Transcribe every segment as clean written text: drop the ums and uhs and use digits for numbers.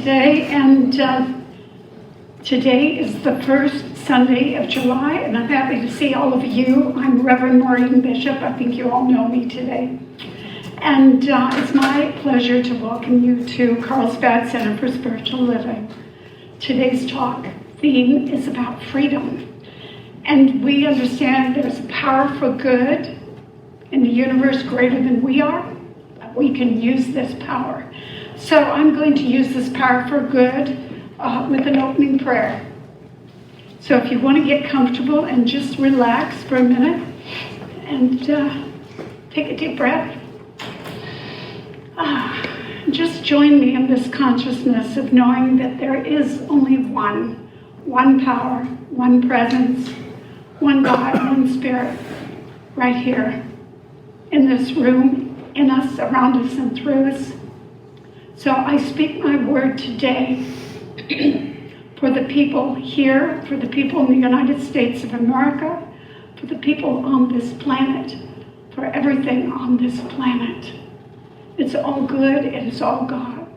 today, and today is the first Sunday of July, and I'm happy to see all of you. I'm Reverend Maureen Bishop. I think you all know me today. And it's my pleasure to welcome you to Carlsbad Center for Spiritual Living. Today's talk theme is about freedom. And we understand there's a power for good in the universe greater than we are. We can use this power. So I'm going to use this power for good with an opening prayer. So if you want to get comfortable and just relax for a minute and take a deep breath. Just join me in this consciousness of knowing that there is only one power, one presence, one God, one Spirit, right here in this room, in us, around us, and through us. So I speak my word today for the people here, for the people in the United States of America, for the people on this planet, for everything on this planet. It's all good, it is all God.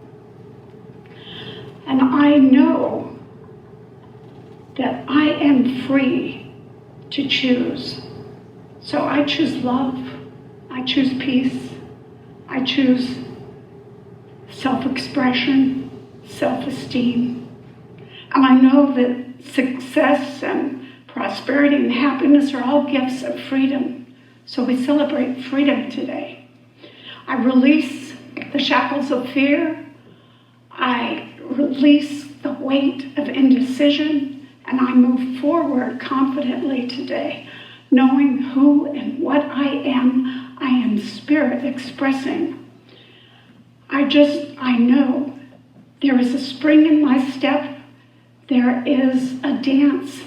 And I know that I am free to choose. So I choose love, I choose peace, I choose self-expression, self-esteem. And I know that success and prosperity and happiness are all gifts of freedom. So we celebrate freedom today. I release the shackles of fear. I release the weight of indecision. And I move forward confidently today, knowing who and what I am. I am spirit expressing. I know there is a spring in my step. There is a dance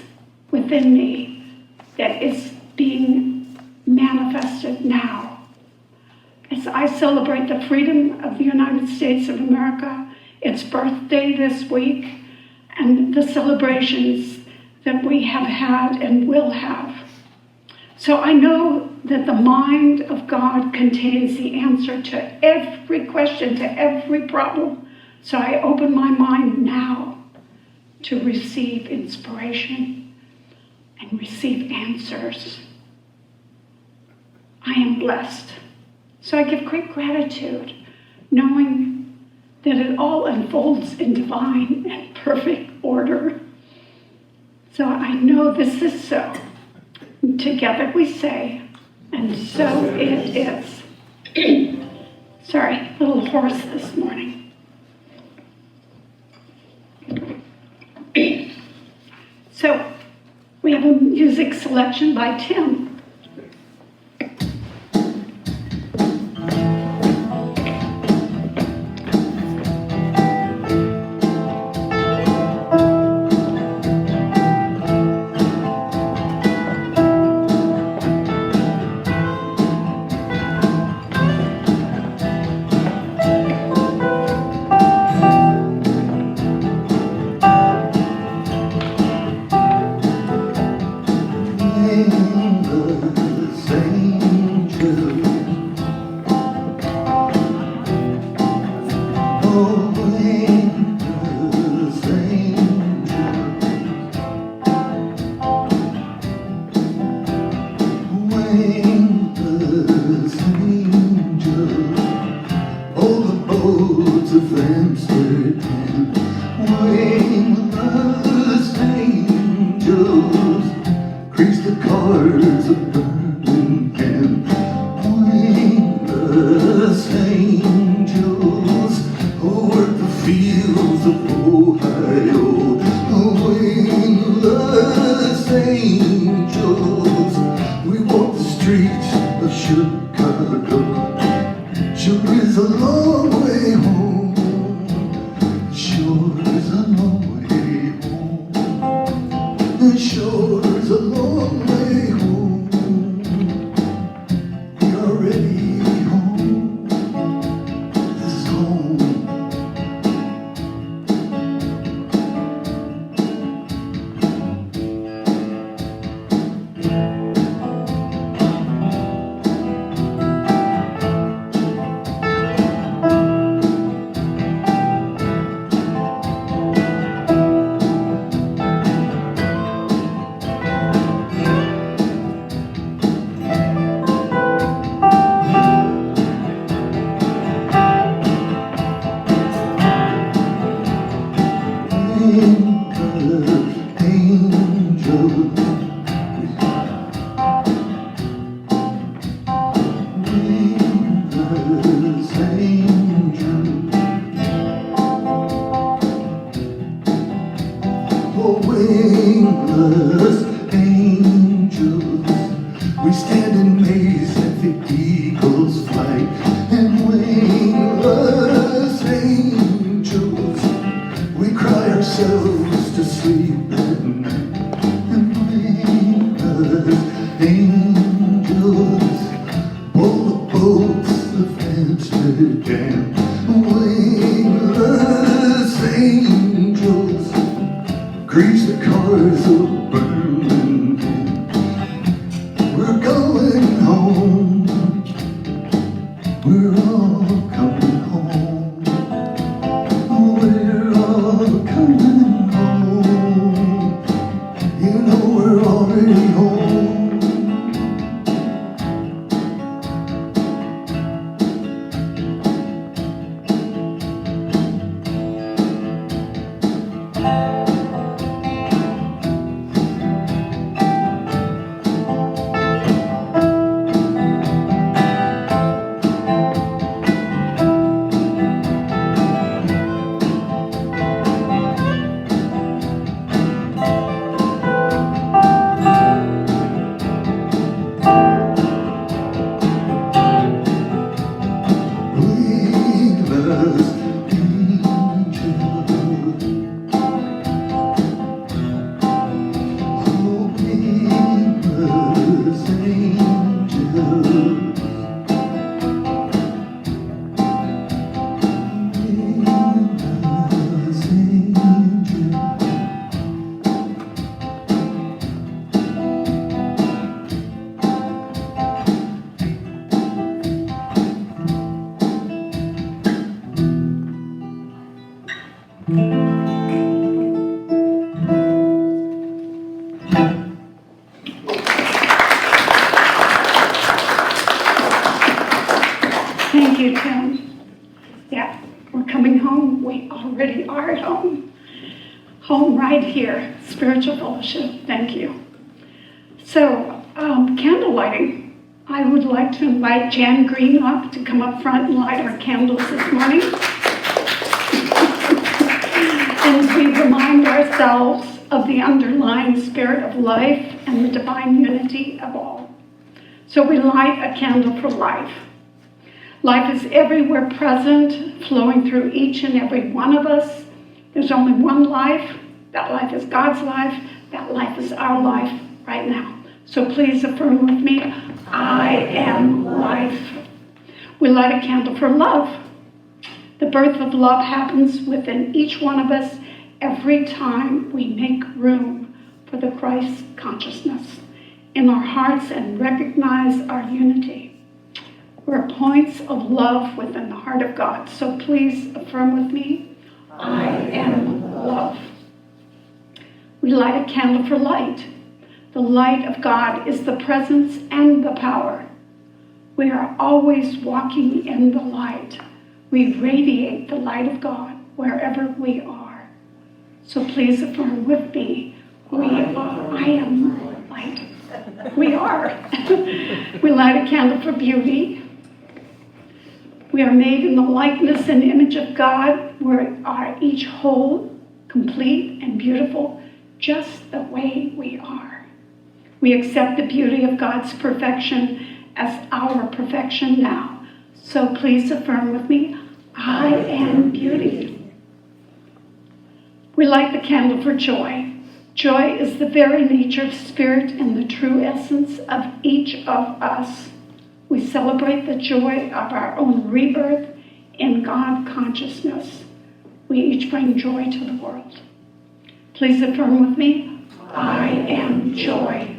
within me that is being manifested now. As I celebrate the freedom of the United States of America, its birthday this week, and the celebrations that we have had and will have. So I know that the mind of God contains the answer to every question, to every problem. So I open my mind now to receive inspiration and receive answers. I am blessed. So I give great gratitude, knowing that it all unfolds in divine and perfect order. So I know this is so. Together we say, and so it is. Sorry, a little hoarse this morning. So we have a music selection by Tim. Thank you, Tim. Yeah, we're coming home. We already are at home. Home right here, spiritual fellowship. Thank you. So, candle lighting. I would like to invite Jan Green up to come up front and light our candles this morning. And we remind ourselves of the underlying spirit of life and the divine unity of all. So we light a candle for life. Life is everywhere present, flowing through each and every one of us. There's only one life. That life is God's life. That life is our life right now. So please affirm with me, I am life. We light a candle for love. The birth of love happens within each one of us every time we make room for the Christ consciousness in our hearts and recognize our unity. We're points of love within the heart of God. So please affirm with me, I am love. We light a candle for light. The light of God is the presence and the power. We are always walking in the light. We radiate the light of God wherever we are. So please affirm with me, I am light. We are. We light a candle for beauty. We are made in the likeness and image of God. We are each whole, complete, and beautiful, just the way we are. We accept the beauty of God's perfection as our perfection now. So please affirm with me, I am beauty. We light the candle for joy. Joy is the very nature of spirit and the true essence of each of us. We celebrate the joy of our own rebirth in God consciousness. We each bring joy to the world. Please affirm with me, I am joy.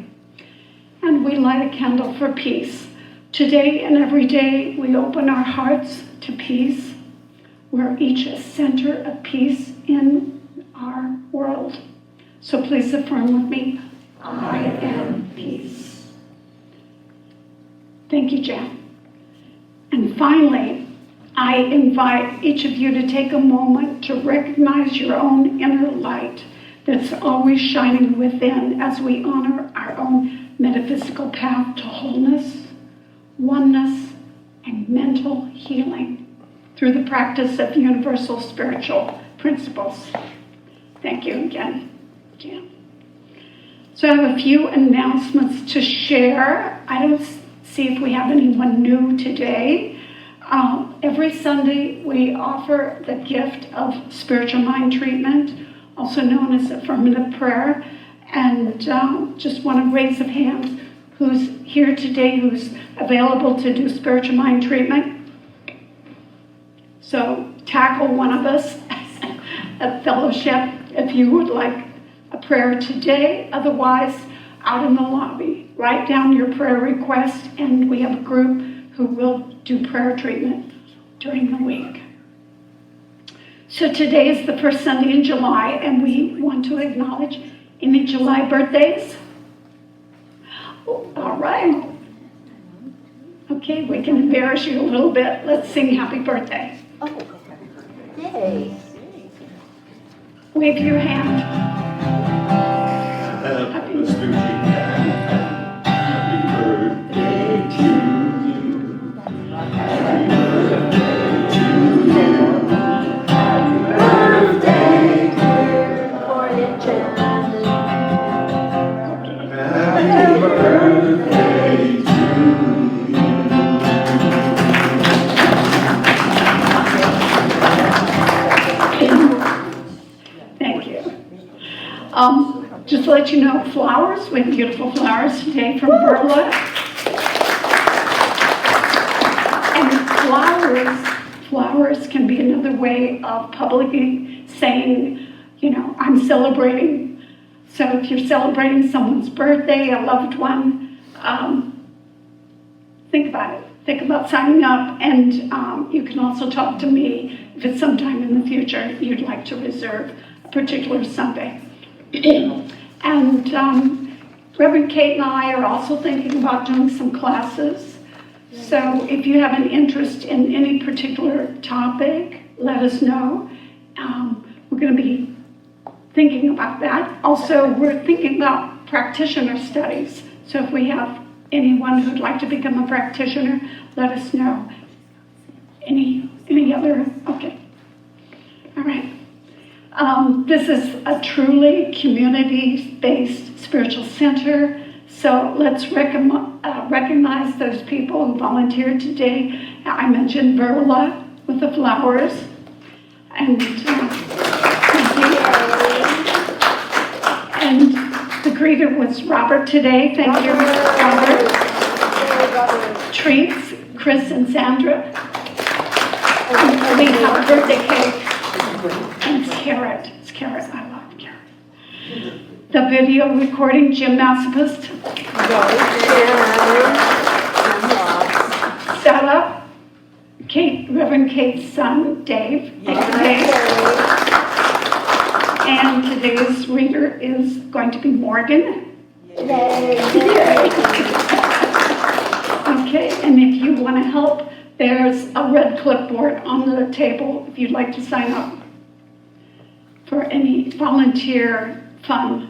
And we light a candle for peace. Today and every day we open our hearts to peace. We're each a center of peace in our world. So please affirm with me, I am peace. Thank you, Jen. And finally, I invite each of you to take a moment to recognize your own inner light that's always shining within as we honor our own metaphysical path to wholeness, oneness, and mental healing through the practice of universal spiritual principles. Thank you again, Jan. So I have a few announcements to share. I don't see if we have anyone new today. Every Sunday we offer the gift of spiritual mind treatment, also known as affirmative prayer. And just want to raise a hand who's here today, who's available to do spiritual mind treatment. So tackle one of us at fellowship if you would like a prayer today. Otherwise, out in the lobby, write down your prayer request, and we have a group who will do prayer treatment during the week. So today is the first Sunday in July, and we want to acknowledge any July birthdays. Oh, all right. Okay, we can embarrass you a little bit. Let's sing happy birthday. Oh, yay. Wave your hand. Let's do it. Happy birthday to you. Happy birthday to you. Happy birthday, dear Portage. Happy birthday to you. Thank you. Just to let you know, flowers, we have beautiful flowers today from Berla. And flowers can be another way of publicly saying, you know, I'm celebrating. So if you're celebrating someone's birthday, a loved one, think about it. Think about signing up, and you can also talk to me if it's sometime in the future you'd like to reserve a particular Sunday. And Reverend Kate and I are also thinking about doing some classes. So if you have an interest in any particular topic, let us know. We're going to be thinking about that. Also, we're thinking about practitioner studies. So if we have anyone who'd like to become a practitioner, let us know. Any other? Okay. All right. This is a truly community-based spiritual center, so let's recognize those people who volunteered today. I mentioned Verla with the flowers, and the greeter was Robert today. Thank you, Robert. Treats, Chris and Sandra. And we have a birthday cake. And it's carrot. It's carrot. I love carrot. The video recording, Jim Massipus. Set up. Reverend Kate's son, Dave. Thank you, Dave. And today's reader is going to be Morgan. Yay. Okay, and if you want to help, there's a red clipboard on the table if you'd like to sign up for any volunteer fun.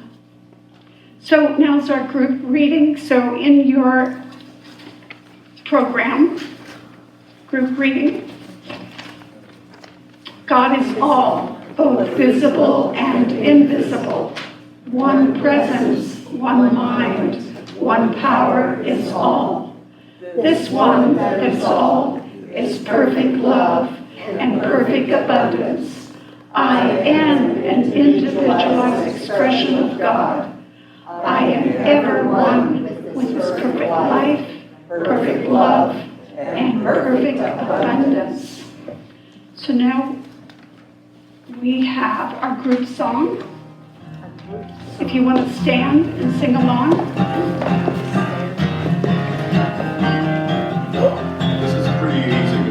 So now's our group reading. So in your program, group reading, God is all, both visible and invisible. One presence, one mind, one power is all. This one that is all is perfect love and perfect abundance. I am an individualized expression of God. I am ever one with His perfect life, perfect love, and perfect abundance. So now we have our group song. If you want to stand and sing along. This is pretty easy.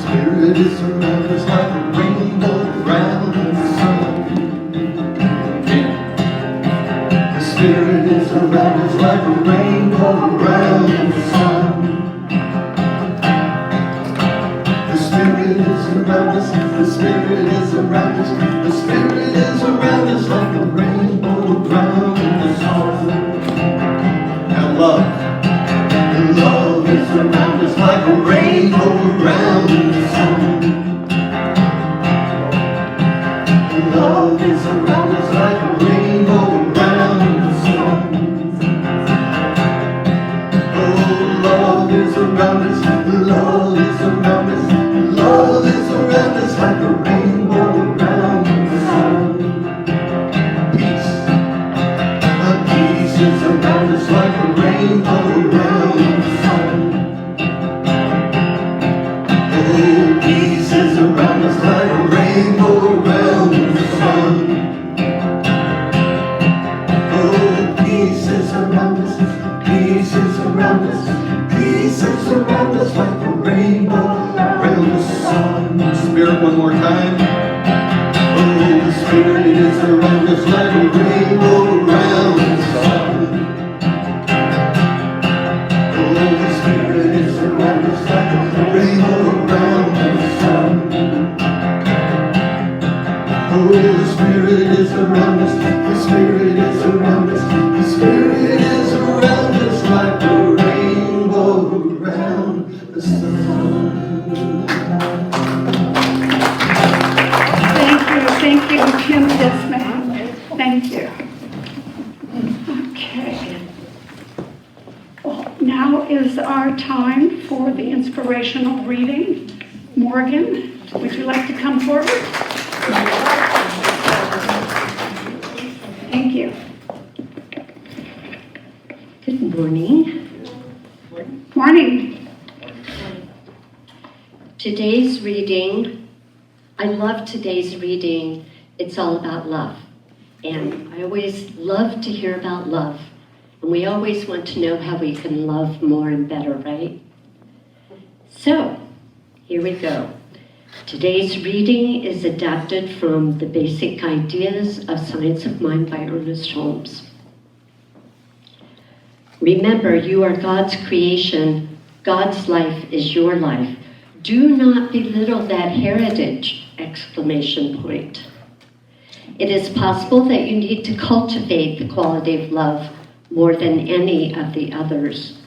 Spirit is around us like a rainbow around the sun. The Spirit is around us like a rainbow around the sun. The Spirit around us like a rainbow around the sun. Oh, peace is around us like a rainbow around the sun. Oh, peace is around us, peace is around us, peace is around us like a rainbow around the sun. Spirit, one more time. Oh, the Spirit is around us like a rainbow around the sun. Oh, the Spirit is around us like a rainbow around the sun. Oh, the Spirit is around us, the Spirit is around us, the Spirit is around us like a rainbow around the sun. Thank you, Kim Disman. Thank you. Okay. Well, now is our time for the inspirational reading. Morgan, would you like to come forward? Thank you. Good morning. Morning. Today's reading, I love today's reading. It's all about love. And I always love to hear about love. And we always want to know how we can love more and better, right? So, here we go. Today's reading is adapted from The Basic Ideas of Science of Mind by Ernest Holmes. Remember, you are God's creation. God's life is your life. Do not belittle that heritage! Exclamation point. It is possible that you need to cultivate the quality of love more than any of the others.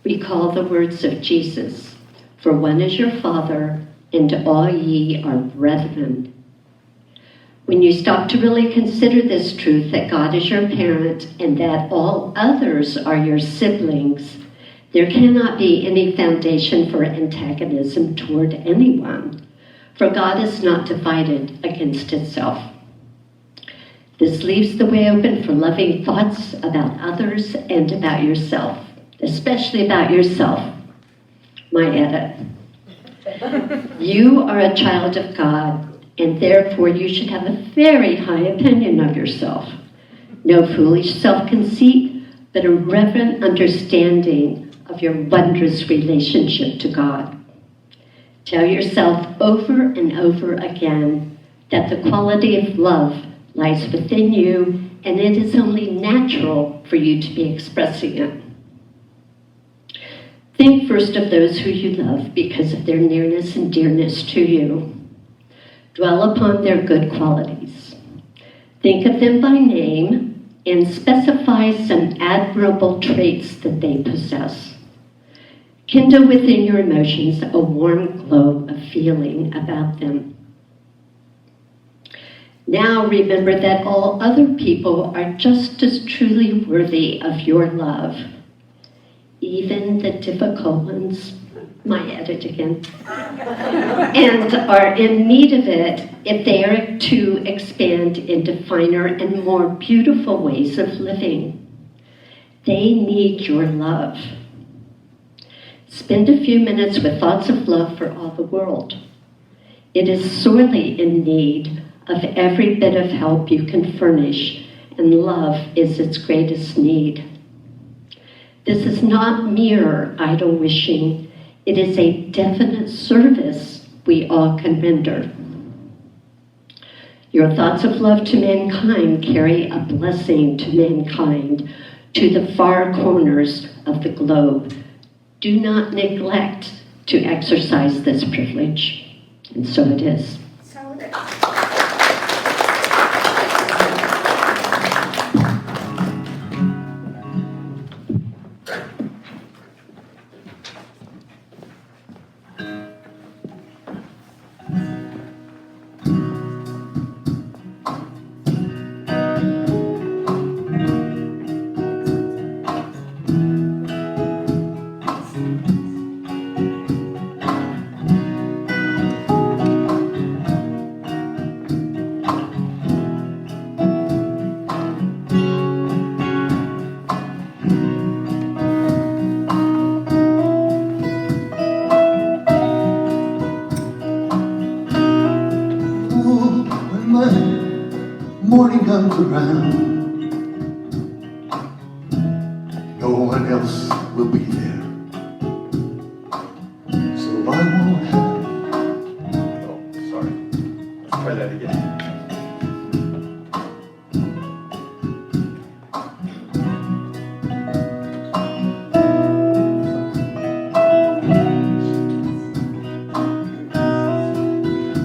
Recall the words of Jesus, "For one is your Father, and all ye are brethren." When you stop to really consider this truth that God is your parent and that all others are your siblings, there cannot be any foundation for antagonism toward anyone, for God is not divided against itself. This leaves the way open for loving thoughts about others and about yourself, especially about yourself. My edit. You are a child of God, and therefore you should have a very high opinion of yourself. No foolish self-conceit, but a reverent understanding of your wondrous relationship to God. Tell yourself over and over again that the quality of love lies within you, and it is only natural for you to be expressing it. Think first of those who you love because of their nearness and dearness to you. Dwell upon their good qualities. Think of them by name and specify some admirable traits that they possess. Kindle within your emotions a warm glow of feeling about them. Now remember that all other people are just as truly worthy of your love. Even the difficult ones, my edit again, and are in need of it if they are to expand into finer and more beautiful ways of living. They need your love. Spend a few minutes with thoughts of love for all the world. It is sorely in need of every bit of help you can furnish, and love is its greatest need. This is not mere idle wishing. It is a definite service we all can render. Your thoughts of love to mankind carry a blessing to mankind, to the far corners of the globe. Do not neglect to exercise this privilege. And so it is. morning comes around, no one else will be there, so I won't have. Oh, sorry. Let's try that again.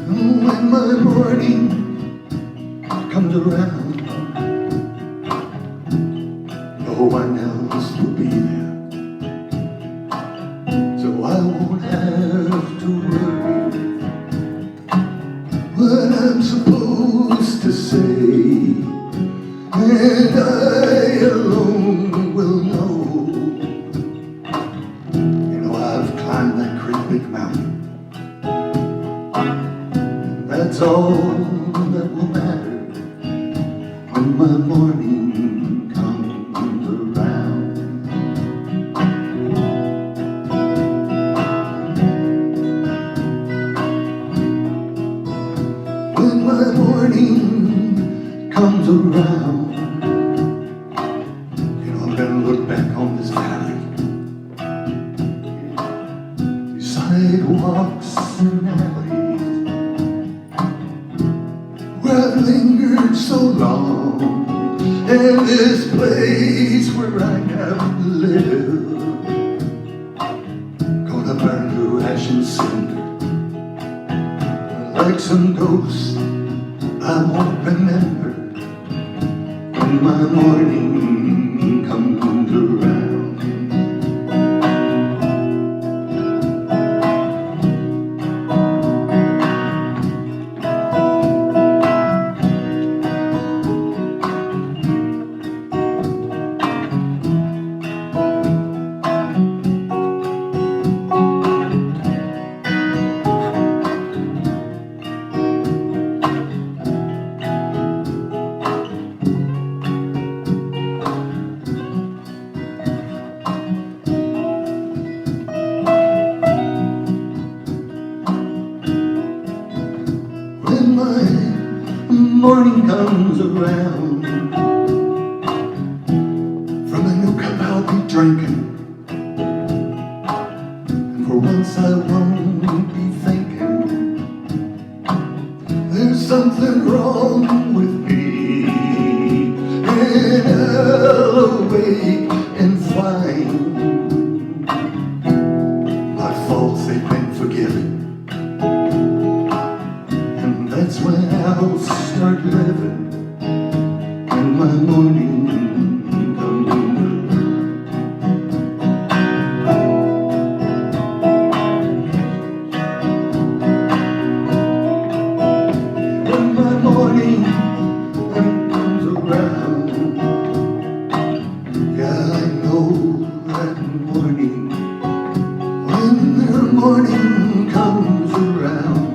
When my morning comes around, no one else will be there, so I won't have to worry what I'm supposed to say, and I alone will know. You know, I've climbed that great big mountain. That's all that will matter when my morning comes around. When my morning comes around, you know, I'm gonna look back on this valley, these sidewalks and alleys, where I've lingered so long, and this place where I have lived, gonna burn to ash and cinder, like some ghost I won't remember when my morning comes around. When my morning comes around, from a new cup I'll be drinking, and for once I won't be thinking there's something wrong with me, and I'll awake and find my faults, they've been forgiven. That's when I'll start living, when my morning comes around. When my morning comes around, yeah, I know that morning, when the morning comes around.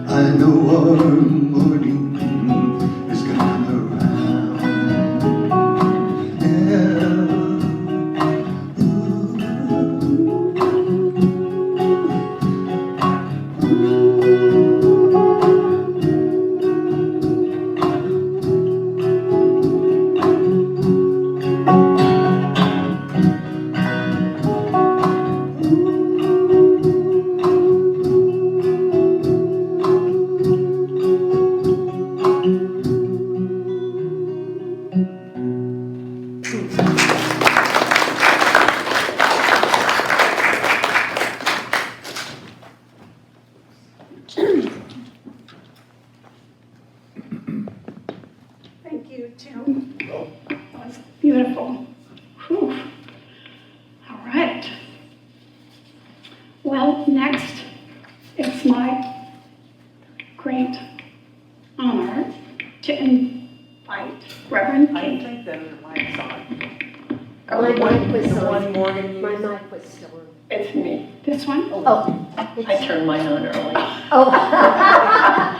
I know our morning is gonna come around. Yeah. Thank you, Tim. That was beautiful. Whew. All right. Well, next, it's my great honor to invite Reverend I Kate. think that it might on. My mic was The one on. Morgan used. My mic was still on. It's me. This one? Oh. I turned mine on early. Oh.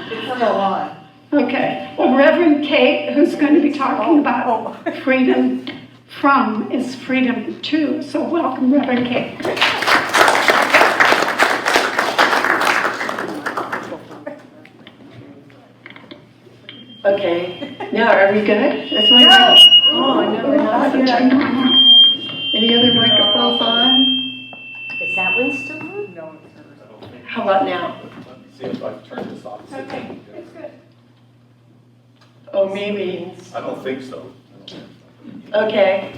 It's still on. Okay. Well, Reverend Kate, who's going to be talking about Oh. freedom from is freedom to. So welcome, Reverend Kate. Okay. Now, are we good? That's my mic. Oh, no, we're not good. Any other microphones on? Is that one still on? No, it's hers. How about now? See if I can turn this off. Okay, it's good. Oh, maybe. I don't think so. Okay.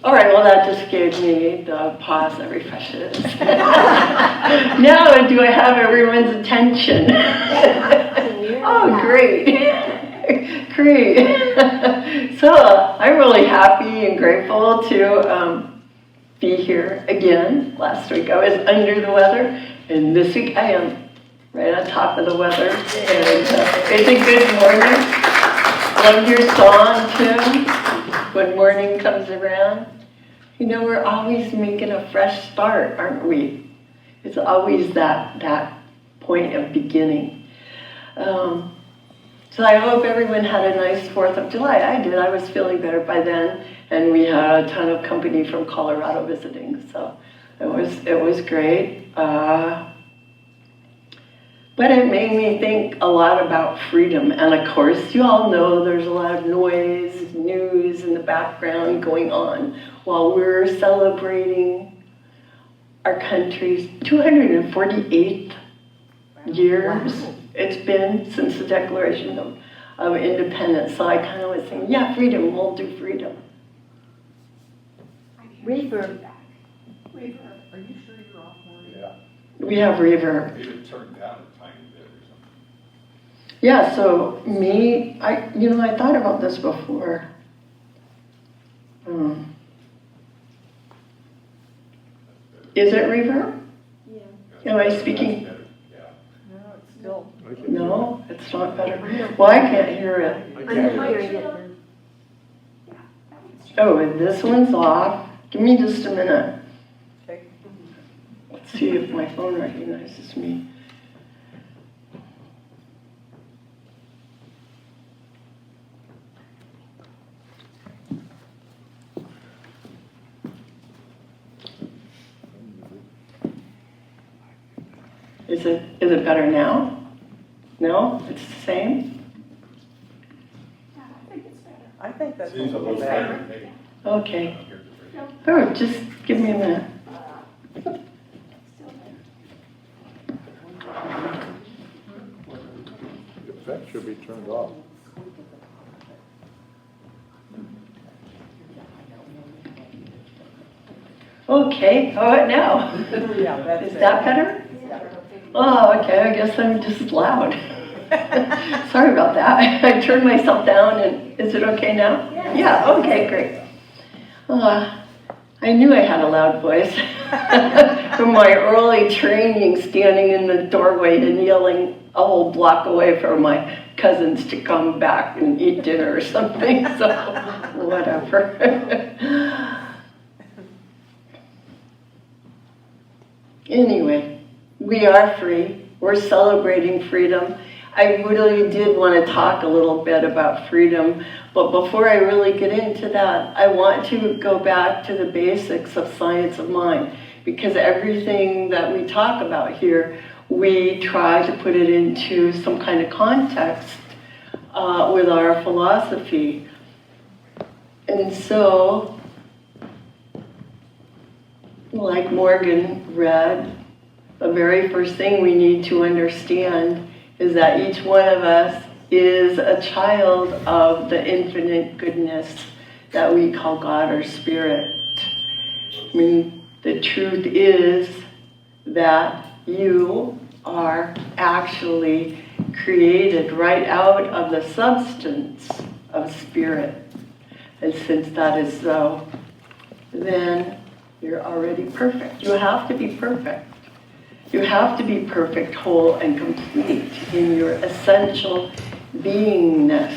All right, well, that just gave me the pause that refreshes. Now, do I have everyone's attention? Oh, great. Great. So, I'm really happy and grateful to be here again. Last week I was under the weather, and this week I am right on top of the weather. And it's a good morning. Love your song, too. When morning comes around, you know, we're always making a fresh start, aren't we? It's always that point of beginning. So I hope everyone had a nice 4th of July. I did. I was feeling better by then, and we had a ton of company from Colorado visiting, so it was great. But it made me think a lot about freedom. And of course, you all know there's a lot of noise, news in the background going on while we're celebrating our country's 248th years. Wow. It's been since the Declaration of Independence. So I kind of was saying, yeah, freedom, we'll do freedom. Reverb. Reverb. Are you sure you're off, Morgan? Yeah. We have reverb. Maybe turn down a tiny bit or something. Yeah, so me, I thought about this before. Is it reverb? Yeah. Am I speaking? That's better. Yeah. No, it's still. No, it's not better. Well, I can't hear it. I'm hearing it now. Oh, and this one's off. Give me just a minute. Okay. Let's see if my phone recognizes me. Is it better now? No? It's the same? Yeah, I think it's better. I think that's Seems a little better. Maybe. Okay. Here's the freedom. Oh, just give me a minute. Still better. The effect should be turned off. Okay, how about now? Yeah, that's Is it. that better? Oh, okay, I guess I'm just loud. Sorry about that. I turned myself down, and is it okay now? Yeah, okay, great. I knew I had a loud voice from my early training, standing in the doorway and yelling a whole block away for my cousins to come back and eat dinner or something, so whatever. Anyway, we are free. We're celebrating freedom. I really did want to talk a little bit about freedom, but before I really get into that, I want to go back to the basics of science of mind, because everything that we talk about here, we try to put it into some kind of context with our philosophy. And so, like Morgan read, the very first thing we need to understand is that each one of us is a child of the infinite goodness that we call God or Spirit. I mean, the truth is that you are actually created right out of the substance of Spirit. And since that is so, then you're already perfect. You have to be perfect. You have to be perfect, whole, and complete in your essential beingness.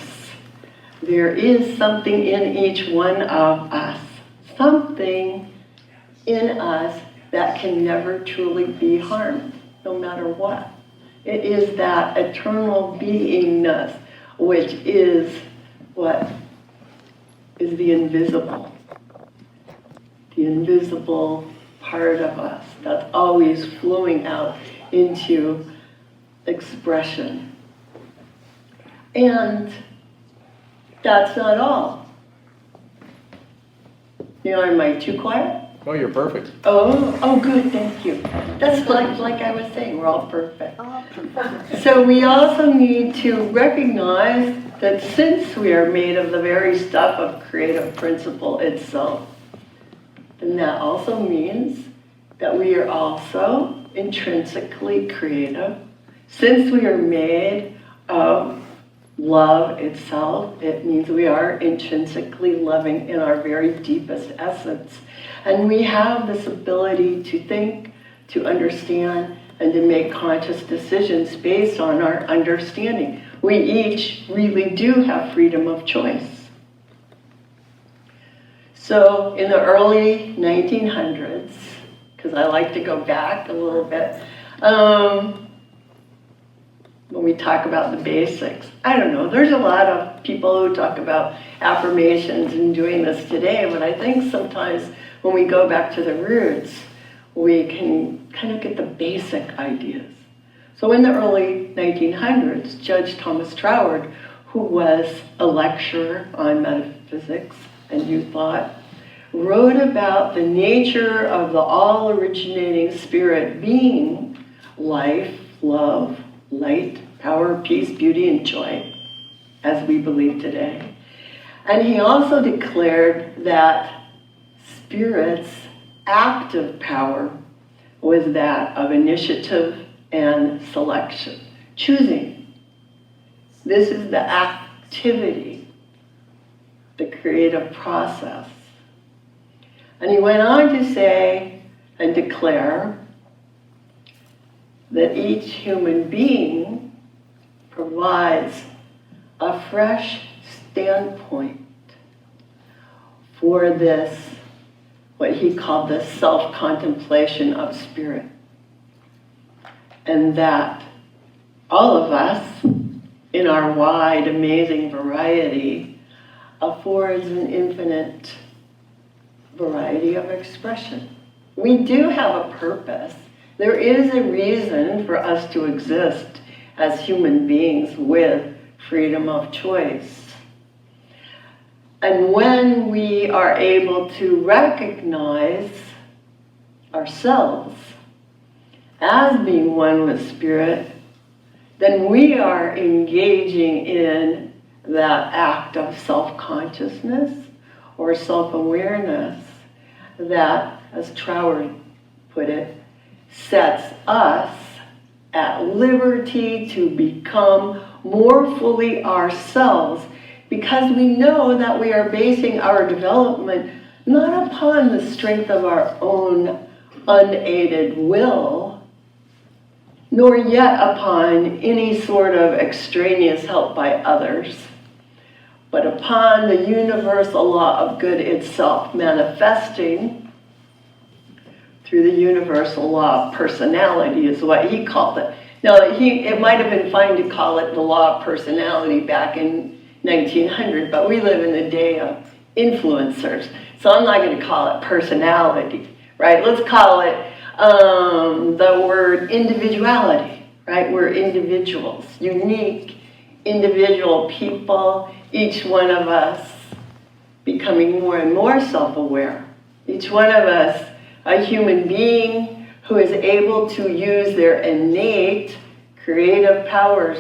there is something in each one of us, something in us that can never truly be harmed, no matter what. It is that eternal beingness, which is what is the invisible part of us that's always flowing out into expression. And that's not all. Am I too quiet? Oh, you're perfect. Oh, good, thank you. That's like I was saying, we're all perfect. Oh, perfect. So we also need to recognize that since we are made of the very stuff of creative principle itself, then that also means that we are also intrinsically creative. Since we are made of love itself, it means we are intrinsically loving in our very deepest essence. And we have this ability to think, to understand, and to make conscious decisions based on our understanding. We each really do have freedom of choice. So in the early 1900s, because I like to go back a little bit, when we talk about the basics, I don't know, there's a lot of people who talk about affirmations and doing this today, but I think sometimes when we go back to the roots, we can kind of get the basic ideas. So in the early 1900s, Judge Thomas Troward, who was a lecturer on metaphysics and new thought, wrote about the nature of the all-originating spirit being life, love, light, power, peace, beauty, and joy, as we believe today. And he also declared that spirit's active power was that of initiative and selection, choosing. This is the activity, the creative process. And he went on to say and declare that each human being provides a fresh standpoint for this, what he called the self-contemplation of spirit. And that all of us, in our wide, amazing variety, affords an infinite variety of expression. We do have a purpose. There is a reason for us to exist as human beings with freedom of choice. And when we are able to recognize ourselves as being one with spirit, then we are engaging in that act of self-consciousness or self-awareness that, as Troward put it, sets us at liberty to become more fully ourselves, because we know that we are basing our development not upon the strength of our own unaided will, nor yet upon any sort of extraneous help by others, but upon the universal law of good itself manifesting through the universal law of personality, is what he called it. Now, it might have been fine to call it the law of personality back in 1900, but we live in the day of influencers, so I'm not going to call it personality, right? Let's call it the word individuality, right? We're individuals, unique individual people, each one of us becoming more and more self-aware. Each one of us a human being who is able to use their innate creative powers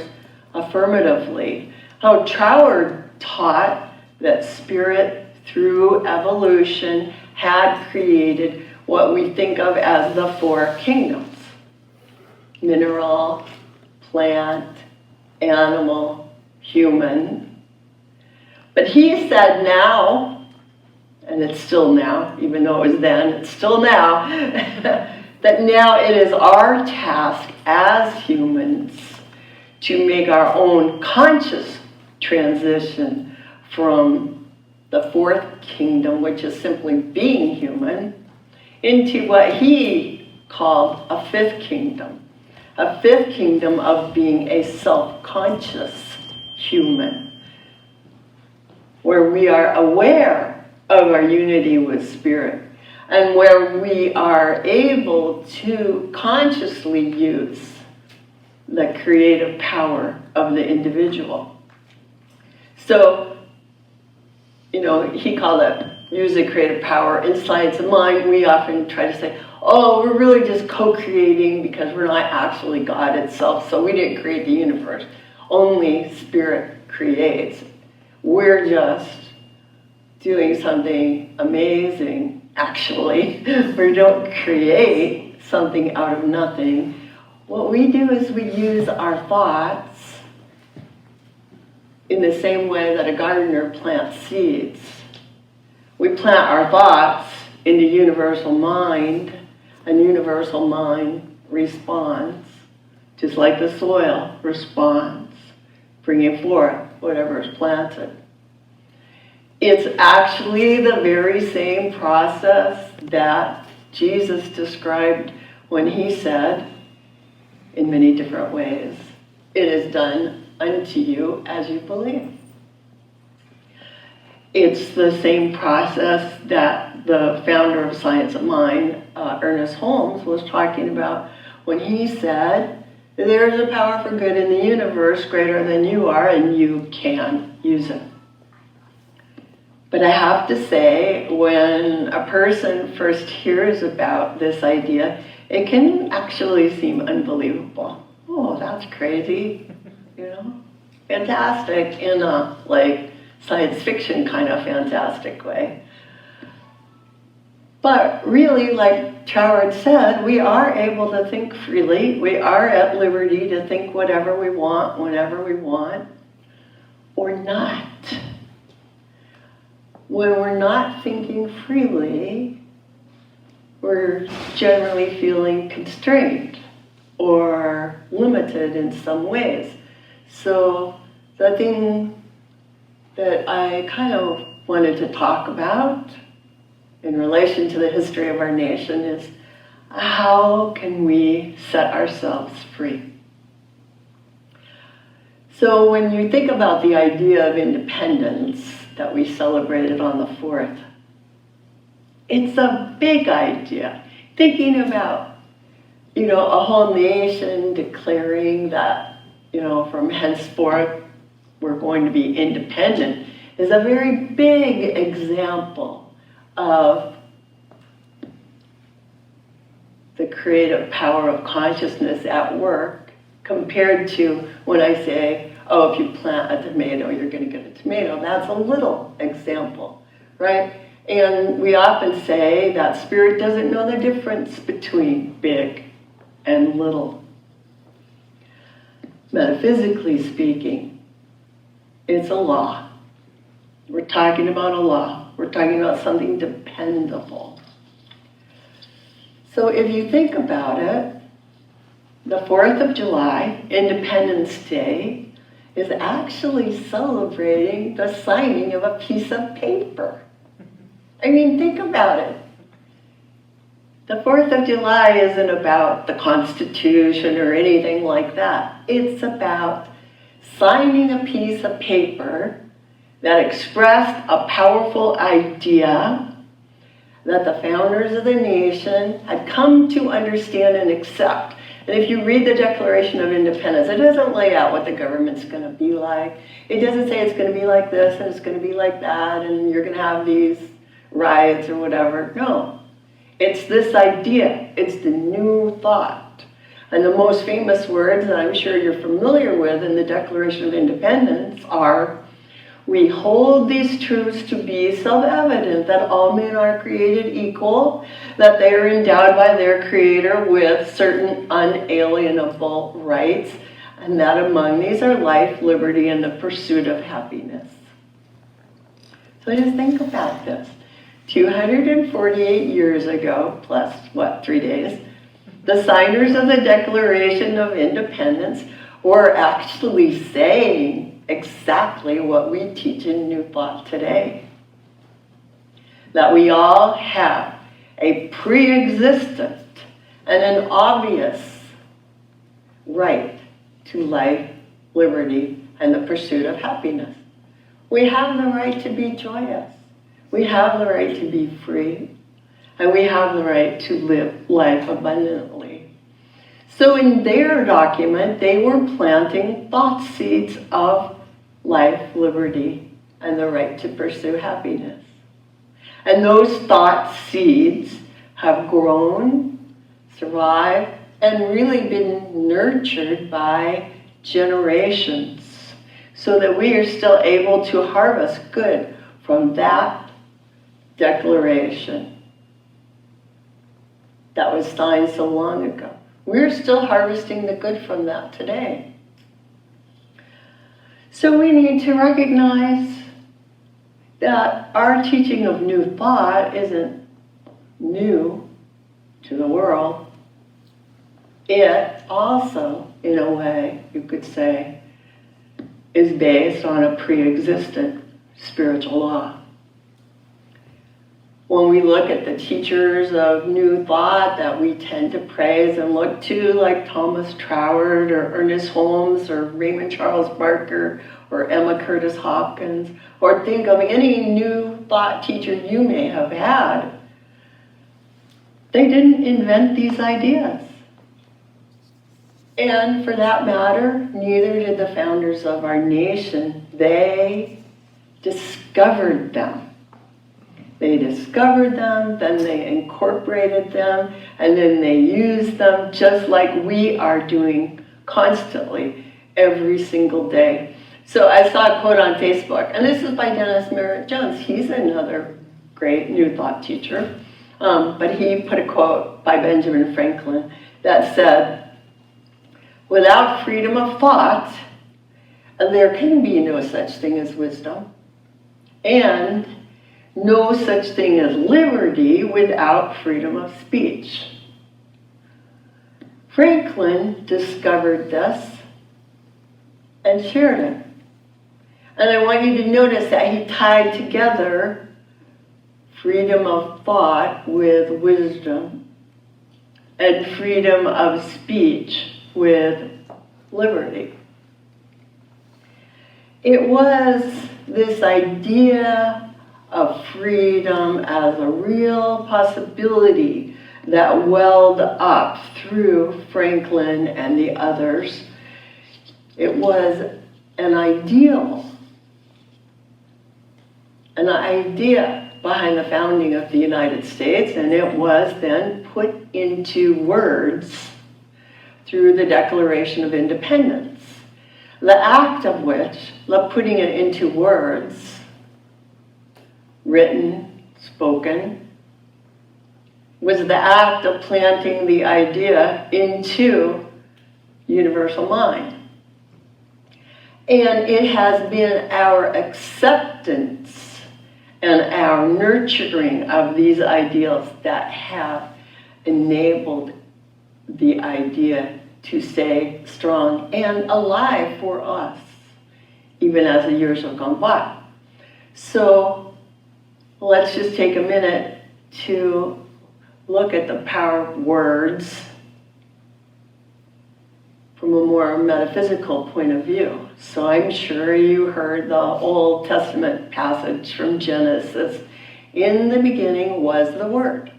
affirmatively. How Troward taught that spirit, through evolution, had created what we think of as the four kingdoms: mineral, plant, animal, human. But he said now, and it's still now, even though it was then, it's still now, that now it is our task as humans to make our own conscious transition from the fourth kingdom, which is simply being human, into what he called a fifth kingdom of being a self-conscious human, where we are aware of our unity with spirit, and where we are able to consciously use the creative power of the individual. So, he called it use the creative power in science of mind. We often try to say, oh, we're really just co-creating because we're not actually God itself, so we didn't create the universe. Only spirit creates. We're just doing something amazing, actually. We don't create something out of nothing. What we do is we use our thoughts in the same way that a gardener plants seeds. We plant our thoughts into universal mind, and universal mind responds, just like the soil responds, bringing forth whatever is planted. It's actually the very same process that Jesus described when he said, in many different ways, it is done unto you as you believe. It's the same process that the founder of Science of Mind, Ernest Holmes, was talking about when he said, there's a power for good in the universe greater than you are, and you can use it. But I have to say, when a person first hears about this idea, it can actually seem unbelievable. Oh, that's crazy, fantastic in a science fiction kind of fantastic way. But really, like Howard said, we are able to think freely. We are at liberty to think whatever we want, whenever we want, or not. When we're not thinking freely, we're generally feeling constrained or limited in some ways. So the thing that I kind of wanted to talk about in relation to the history of our nation is how can we set ourselves free? So when you think about the idea of independence that we celebrated on the 4th, it's a big idea. Thinking about, a whole nation declaring that, from henceforth we're going to be independent is a very big example of the creative power of consciousness at work compared to when I say, oh, if you plant a tomato, you're going to get a tomato. That's a little example, right? And we often say that spirit doesn't know the difference between big and little. Metaphysically speaking, it's a law. We're talking about a law. We're talking about something dependable. So if you think about it, the 4th of July, Independence Day, is actually celebrating the signing of a piece of paper. I mean, think about it. The 4th of July isn't about the Constitution or anything like that. It's about signing a piece of paper that expressed a powerful idea that the founders of the nation had come to understand and accept. And if you read the Declaration of Independence, it doesn't lay out what the government's going to be like. It doesn't say it's going to be like this and it's going to be like that and you're going to have these riots or whatever. No. It's this idea. It's the new thought. And the most famous words that I'm sure you're familiar with in the Declaration of Independence are, we hold these truths to be self-evident, that all men are created equal, that they are endowed by their Creator with certain unalienable rights, and that among these are life, liberty, and the pursuit of happiness. So just think about this. 248 years ago, plus, 3 days, the signers of the Declaration of Independence were actually saying exactly what we teach in New Thought today. That we all have a pre-existent and an obvious right to life, liberty, and the pursuit of happiness. We have the right to be joyous. We have the right to be free. And we have the right to live life abundantly. So in their document, they were planting thought seeds of life, liberty, and the right to pursue happiness. And those thought seeds have grown, survived, and really been nurtured by generations so that we are still able to harvest good from that declaration that was signed so long ago. We're still harvesting the good from that today. So we need to recognize that our teaching of New Thought isn't new to the world. It also, in a way, you could say, is based on a pre-existent spiritual law. When we look at the teachers of New Thought that we tend to praise and look to, like Thomas Troward or Ernest Holmes or Raymond Charles Barker or Emma Curtis Hopkins, or think of any New Thought teacher you may have had, they didn't invent these ideas. And for that matter, neither did the founders of our nation. They discovered them. They discovered them, then they incorporated them, and then they used them just like we are doing constantly every single day. So I saw a quote on Facebook, and this is by Dennis Merritt Jones. He's another great New Thought teacher. But he put a quote by Benjamin Franklin that said, "Without freedom of thought, there can be no such thing as wisdom, and no such thing as liberty without freedom of speech." Franklin discovered this and shared it. And I want you to notice that he tied together freedom of thought with wisdom and freedom of speech with liberty. It was this idea of freedom as a real possibility that welled up through Franklin and the others. It was an idea behind the founding of the United States, and it was then put into words through the Declaration of Independence. The act of which, putting it into words, written, spoken, was the act of planting the idea into universal mind. And it has been our acceptance and our nurturing of these ideals that have enabled the idea to stay strong and alive for us, even as the years have gone by. So let's just take a minute to look at the power of words from a more metaphysical point of view. So I'm sure you heard the Old Testament passage from Genesis. In the beginning was the Word.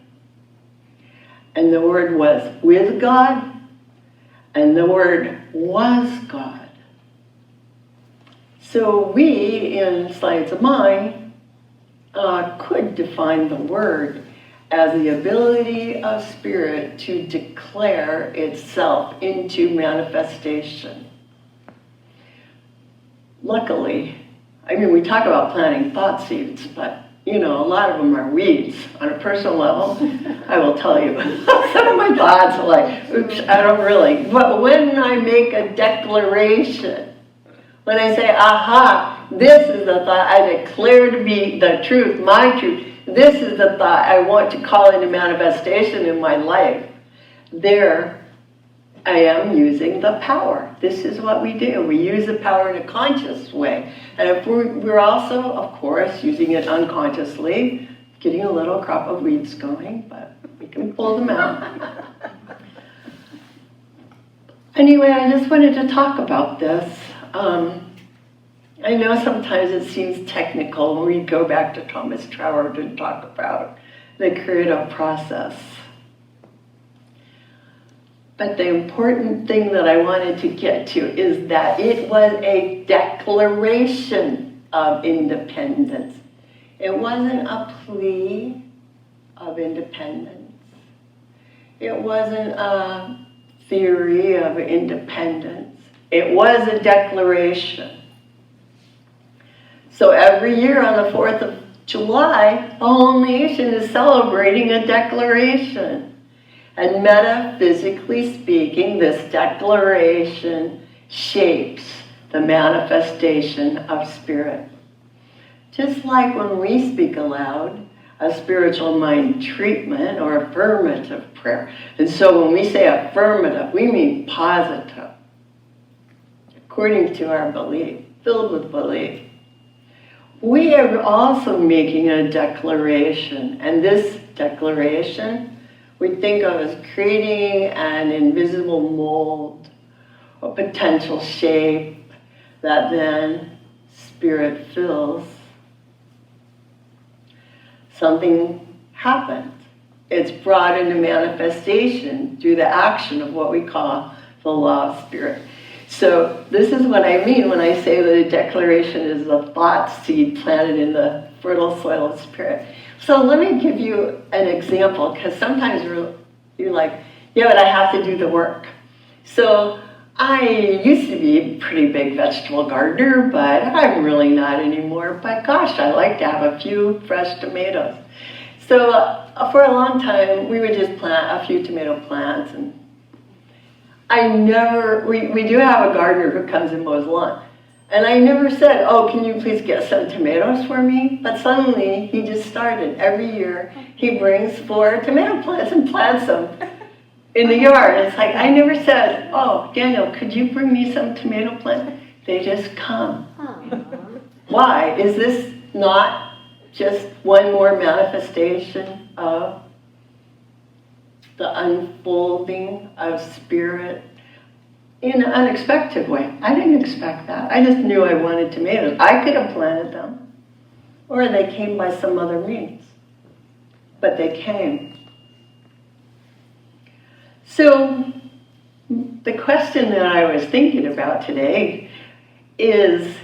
And the Word was with God, and the Word was God. So we, in Science of Mind, could define the Word as the ability of spirit to declare itself into manifestation. Luckily, we talk about planting thought seeds, but a lot of them are weeds. On a personal level, I will tell you, some of my thoughts are like, oops, I don't really. But when I make a declaration, when I say, aha, this is the thought I declare to be the truth, my truth, this is the thought I want to call into manifestation in my life, there I am using the power. This is what we do. We use the power in a conscious way. And if we're also, of course, using it unconsciously, getting a little crop of weeds going, but we can pull them out. Anyway, I just wanted to talk about this. I know sometimes it seems technical when we go back to Thomas Troward and talk about the creative process. But the important thing that I wanted to get to is that it was a declaration of independence. It wasn't a plea of independence. It wasn't a theory of independence. It was a declaration. So every year on the 4th of July, the whole nation is celebrating a declaration. And metaphysically speaking, this declaration shapes the manifestation of spirit. Just like when we speak aloud, a spiritual mind treatment or affirmative prayer. And so when we say affirmative, we mean positive, according to our belief, filled with belief. We are also making a declaration, and this declaration we think of as creating an invisible mold or potential shape that then spirit fills. Something happens. It's brought into manifestation through the action of what we call the law of spirit. So this is what I mean when I say that a declaration is a thought seed planted in the fertile soil of spirit. So let me give you an example, because sometimes you're like, yeah, but I have to do the work. So I used to be a pretty big vegetable gardener, but I'm really not anymore. But gosh, I like to have a few fresh tomatoes. So for a long time, we would just plant a few tomato plants. And we do have a gardener who comes and mows lawn. And I never said, oh, can you please get some tomatoes for me? But suddenly, he just started. Every year, he brings 4 tomato plants and plants them in the yard. It's like, I never said, oh, Daniel, could you bring me some tomato plants? They just come. Why? Is this not just one more manifestation of the unfolding of spirit? In an unexpected way. I didn't expect that. I just knew I wanted tomatoes. I could have planted them. Or they came by some other means. But they came. So the question that I was thinking about today is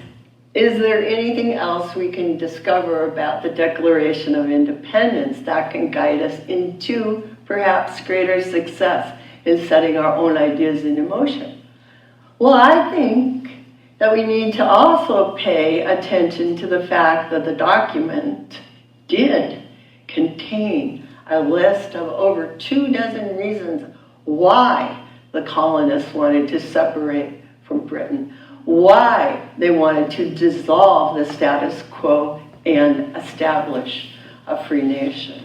there anything else we can discover about the Declaration of Independence that can guide us into perhaps greater success in setting our own ideas into motion? Well, I think that we need to also pay attention to the fact that the document did contain a list of over 24 reasons why the colonists wanted to separate from Britain, why they wanted to dissolve the status quo and establish a free nation.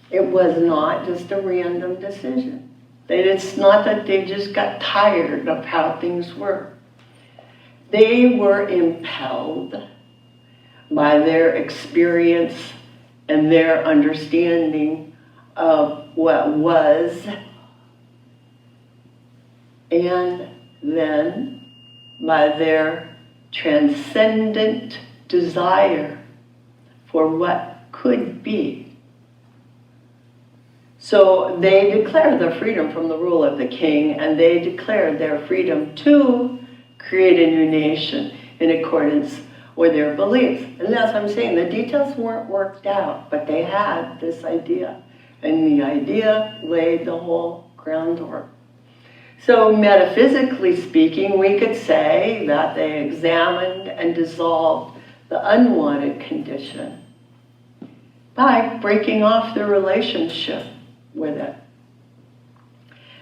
It was not just a random decision. It's not that they just got tired of how things were. They were impelled by their experience and their understanding of what was, and then by their transcendent desire for what could be. So they declared their freedom from the rule of the king, and they declared their freedom to create a new nation in accordance with their beliefs. And that's what I'm saying. The details weren't worked out, but they had this idea. And the idea laid the whole groundwork. So metaphysically speaking, we could say that they examined and dissolved the unwanted condition by breaking off the relationship with it.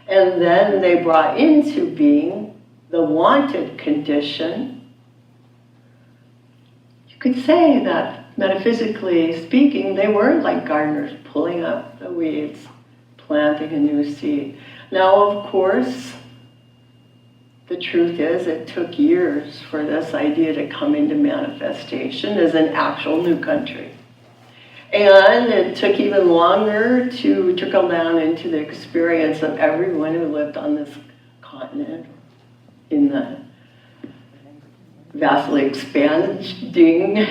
And then they brought into being the wanted condition. You could say that metaphysically speaking, they were like gardeners pulling up the weeds, planting a new seed. Now, of course, the truth is it took years for this idea to come into manifestation as an actual new country. And it took even longer to trickle down into the experience of everyone who lived on this continent in the vastly expanding,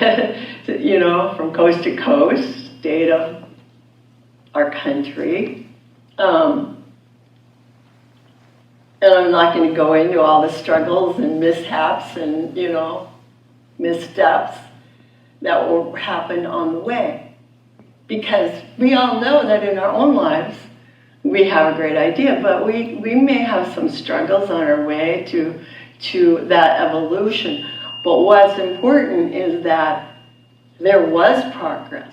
from coast to coast, state of our country. And I'm not going to go into all the struggles and mishaps and, missteps that will happen on the way. Because we all know that in our own lives, we have a great idea, but we may have some struggles on our way to that evolution. But what's important is that there was progress.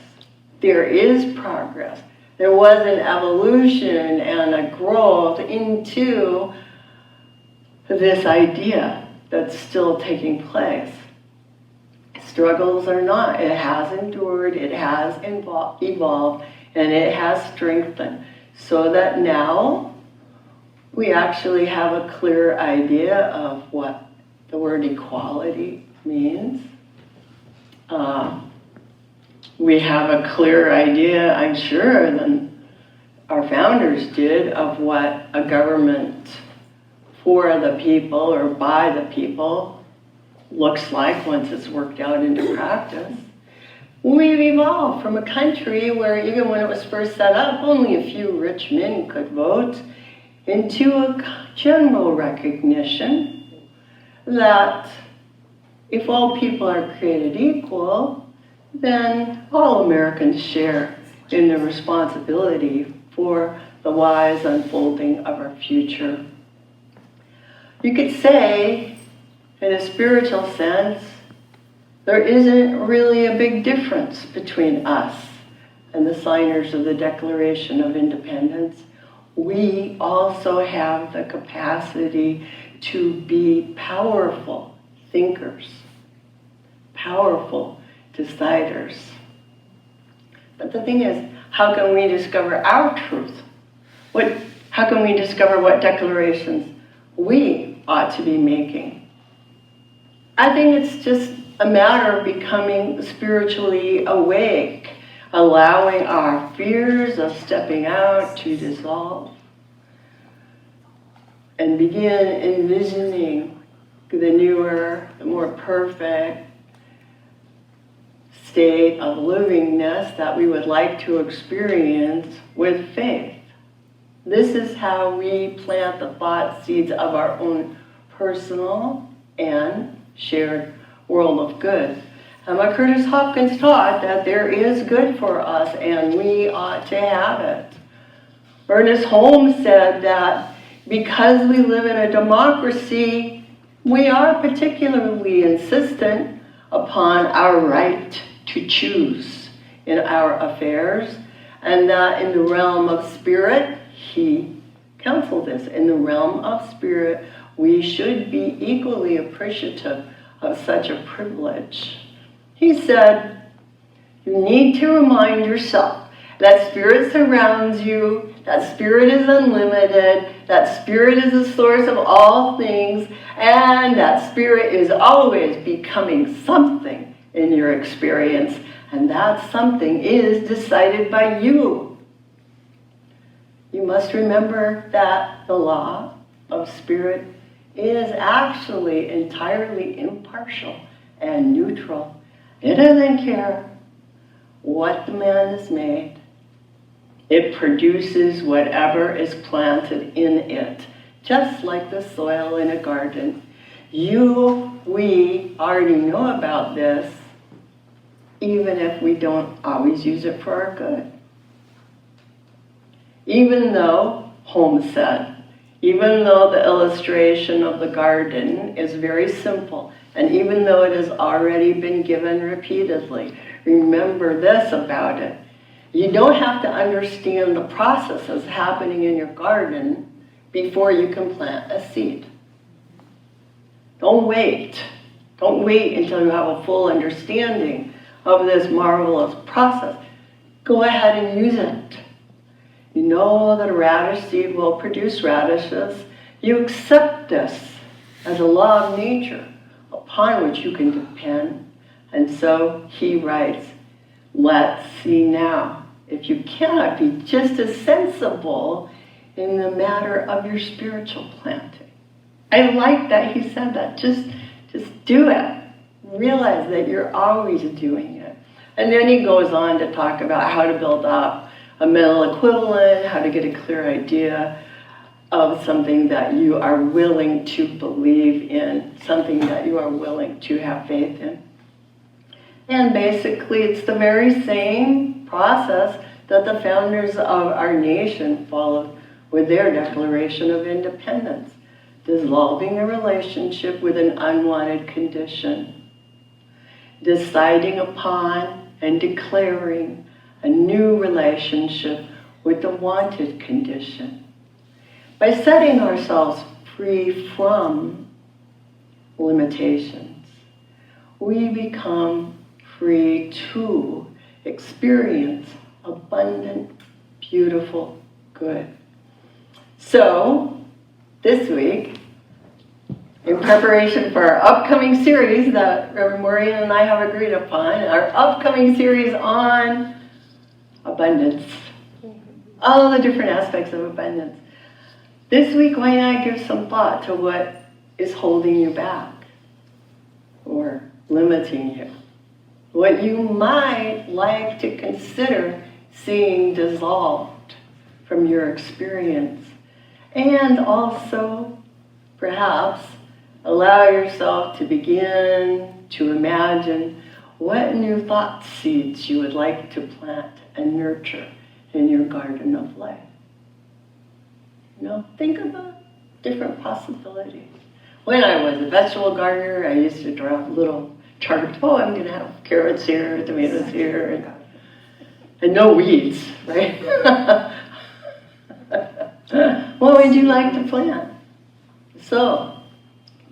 There is progress. There was an evolution and a growth into this idea that's still taking place. Struggles or not, it has endured, it has evolved, and it has strengthened. So that now we actually have a clear idea of what the word equality means. We have a clear idea, I'm sure, than our founders did, of what a government for the people or by the people looks like once it's worked out into practice. We've evolved from a country where even when it was first set up, only a few rich men could vote, into a general recognition that if all people are created equal, then all Americans share in the responsibility for the wise unfolding of our future. You could say, in a spiritual sense, there isn't really a big difference between us and the signers of the Declaration of Independence. We also have the capacity to be powerful thinkers, powerful deciders. But the thing is, how can we discover our truth? How can we discover what declarations we ought to be making? I think it's just a matter of becoming spiritually awake, allowing our fears of stepping out to dissolve, and begin envisioning the newer, the more perfect state of livingness that we would like to experience with faith. This is how we plant the thought seeds of our own personal and shared world of good. Emma Curtis Hopkins taught that there is good for us and we ought to have it. Ernest Holmes said that because we live in a democracy, we are particularly insistent upon our right to choose in our affairs, and that in the realm of spirit, he counseled this, in the realm of spirit, we should be equally appreciative of such a privilege. He said, you need to remind yourself that spirit surrounds you, that spirit is unlimited, that spirit is the source of all things, and that spirit is always becoming something in your experience, and that something is decided by you. You must remember that the law of spirit is actually entirely impartial and neutral. It doesn't care what the man has made. It produces whatever is planted in it, just like the soil in a garden. We already know about this, even if we don't always use it for our good. Even though, Holmes said, even though the illustration of the garden is very simple, and even though it has already been given repeatedly, remember this about it. You don't have to understand the processes happening in your garden before you can plant a seed. Don't wait. Don't wait until you have a full understanding of this marvelous process. Go ahead and use it. You know that a radish seed will produce radishes. You accept this as a law of nature upon which you can depend. And so he writes, let's see now if you cannot be just as sensible in the matter of your spiritual planting. I like that he said that. Just do it. Realize that you're always doing it. And then he goes on to talk about how to build up a mental equivalent, how to get a clear idea of something that you are willing to believe in, something that you are willing to have faith in. And basically, it's the very same process that the founders of our nation followed with their Declaration of Independence, dissolving a relationship with an unwanted condition, deciding upon and declaring a new relationship with the wanted condition. By setting ourselves free from limitations, we become free to experience abundant, beautiful good. So, this week, in preparation for our upcoming series that Reverend Maureen and I have agreed upon, our upcoming series on abundance, all the different aspects of abundance. This week, why not give some thought to what is holding you back or limiting you? What you might like to consider seeing dissolved from your experience. And also, perhaps, allow yourself to begin to imagine what new thought seeds you would like to plant and nurture in your garden of life. You know, think about different possibilities. When I was a vegetable gardener, I used to draw little charts. Oh, I'm going to have carrots here, tomatoes here, and no weeds, right? What would you like to plant? So,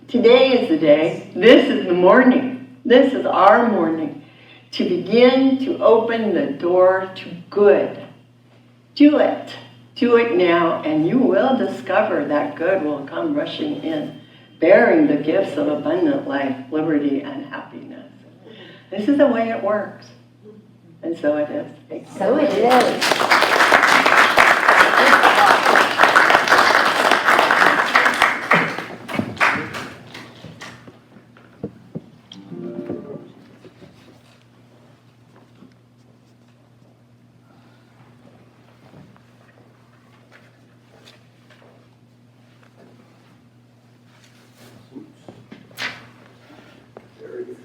today is the day. This is the morning. This is our morning to begin to open the door to good. Do it. Do it now, and you will discover that good will come rushing in, bearing the gifts of abundant life, liberty, and happiness. This is the way it works. And so it is. So it is. There it is.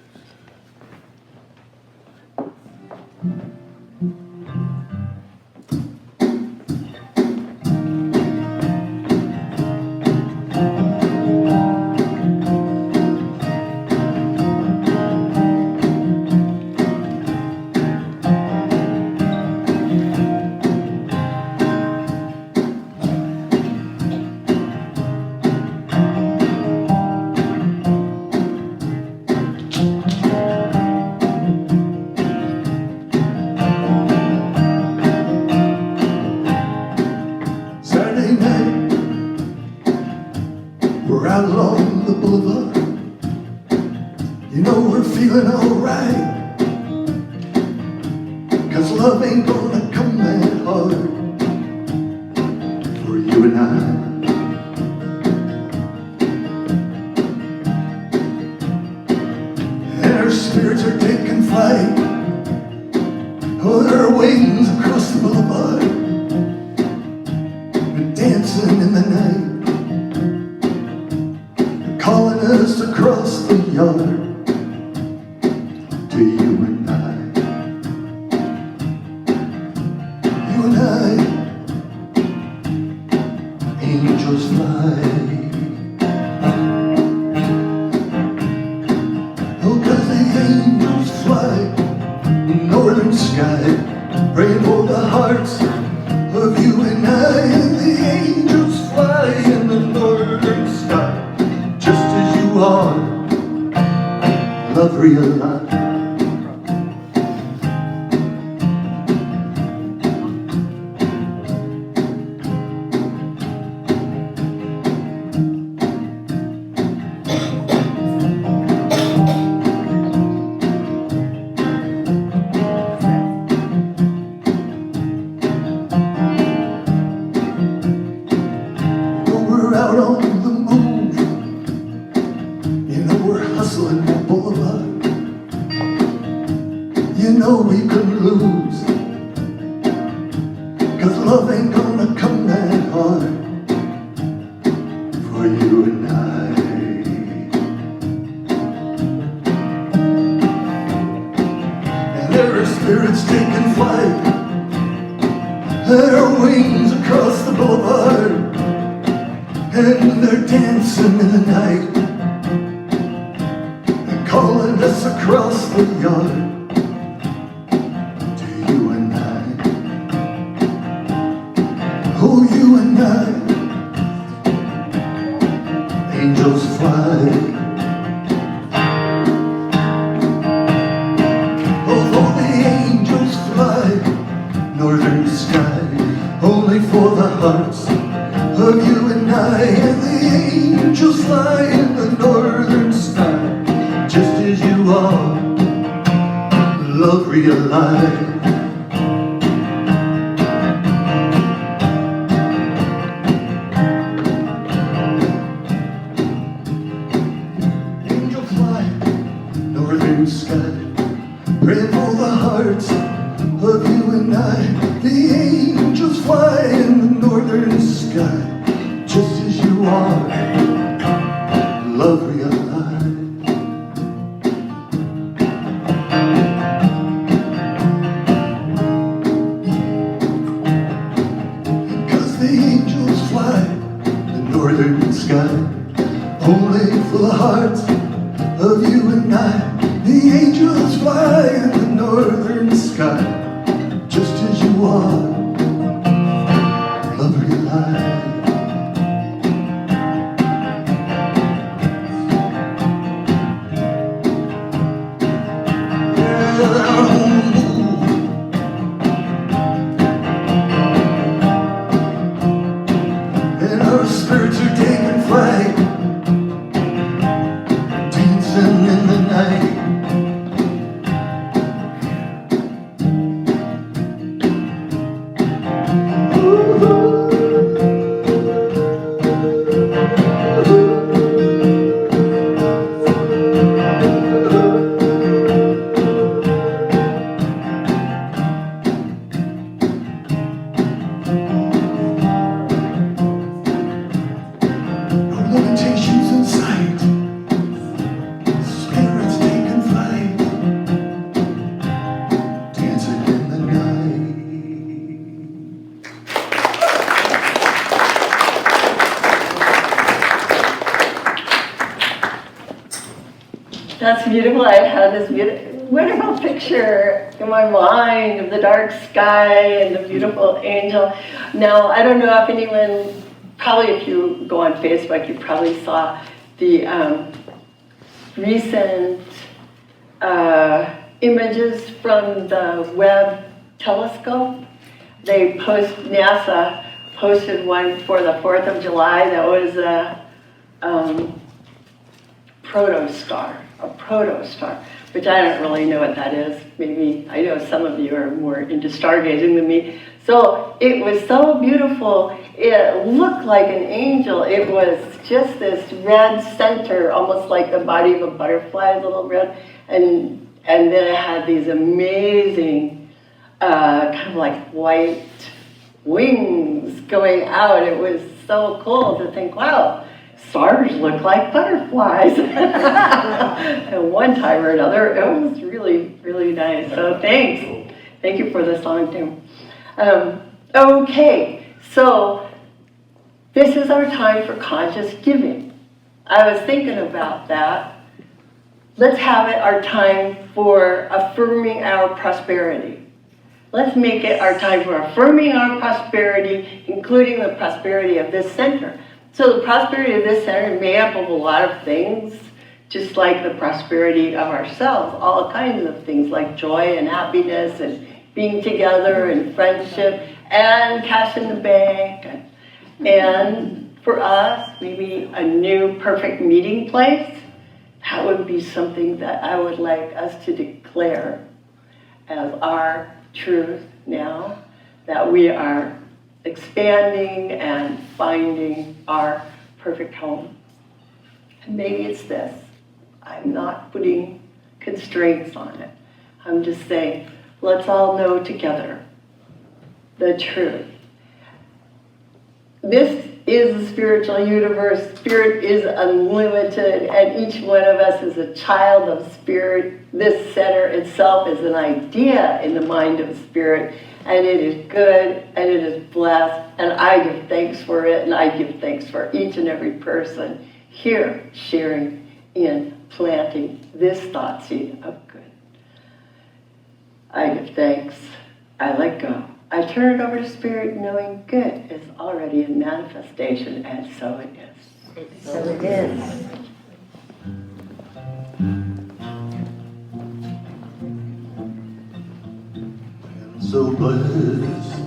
Saturday night, we're out along the boulevard. You know we're feeling alright, 'cause love ain't gonna come that hard for you and I. And our spirits are taking flight. Oh, there are wings across the boulevard, dancing in the night, calling us across the yard to you and I. You and I, angels fly. Oh, 'cause the angels fly in northern sky, praying for the hearts of you and I. And the angels fly in the northern sky, just as you are, love realized. you know we could lose. 'Cause love ain't gonna come that hard for you and I. And there are spirits taking flight, their wings across the boulevard, and they're dancing in the night, they're calling us across the yard to you and I. Oh, you and I, angels fly. Although the angels fly, northern sky, only for the hearts of you and I. And the angels fly in the northern sky, just as you are, love realized. Angel fly, northern sky, pray for the hearts of you and I. The angels fly in the northern sky, just as you are, love realized. Because the angels fly the northern sky, only for the hearts of you and I. The angels fly in the northern sky, just as you are, love realized. And our spirits are taking flight, dancing in the night. No limitations in sight, spirits taking flight, dancing in the night. That's beautiful. I have this wonderful picture in my mind of the dark sky and the beautiful angel. Now, I don't know if anyone, probably if you go on Facebook, you probably saw the recent images from the Webb telescope. NASA posted one for the 4th of July that was a protostar, which I don't really know what that is. Maybe, I know some of you are more into stargazing than me. So it was so beautiful. It looked like an angel. It was just this red center, almost like the body of a butterfly, a little red. And then it had these amazing, kind of like white wings going out. It was so cool to think, wow, stars look like butterflies. At one time or another, it was really, really nice. So thanks. Thank you for the song too. Okay, so this is our time for conscious giving. I was thinking about that. Let's have it our time for affirming our prosperity. Let's make it our time for affirming our prosperity, including the prosperity of this center. So the prosperity of this center is made up of a lot of things, just like the prosperity of ourselves, all kinds of things like joy and happiness and being together and friendship and cash in the bank. And for us, maybe a new perfect meeting place. That would be something that I would like us to declare as our truth now, that we are expanding and finding our perfect home. And maybe it's this. I'm not putting constraints on it. I'm just saying, let's all know together the truth. This is a spiritual universe. Spirit is unlimited, and each one of us is a child of Spirit. This center itself is an idea in the mind of Spirit, and it is good, and it is blessed, and I give thanks for it, and I give thanks for each and every person here sharing in planting this thought seed of good. I give thanks. I let go. I turn it over to Spirit, knowing good is already in manifestation, and so it is. So it is. So blessed,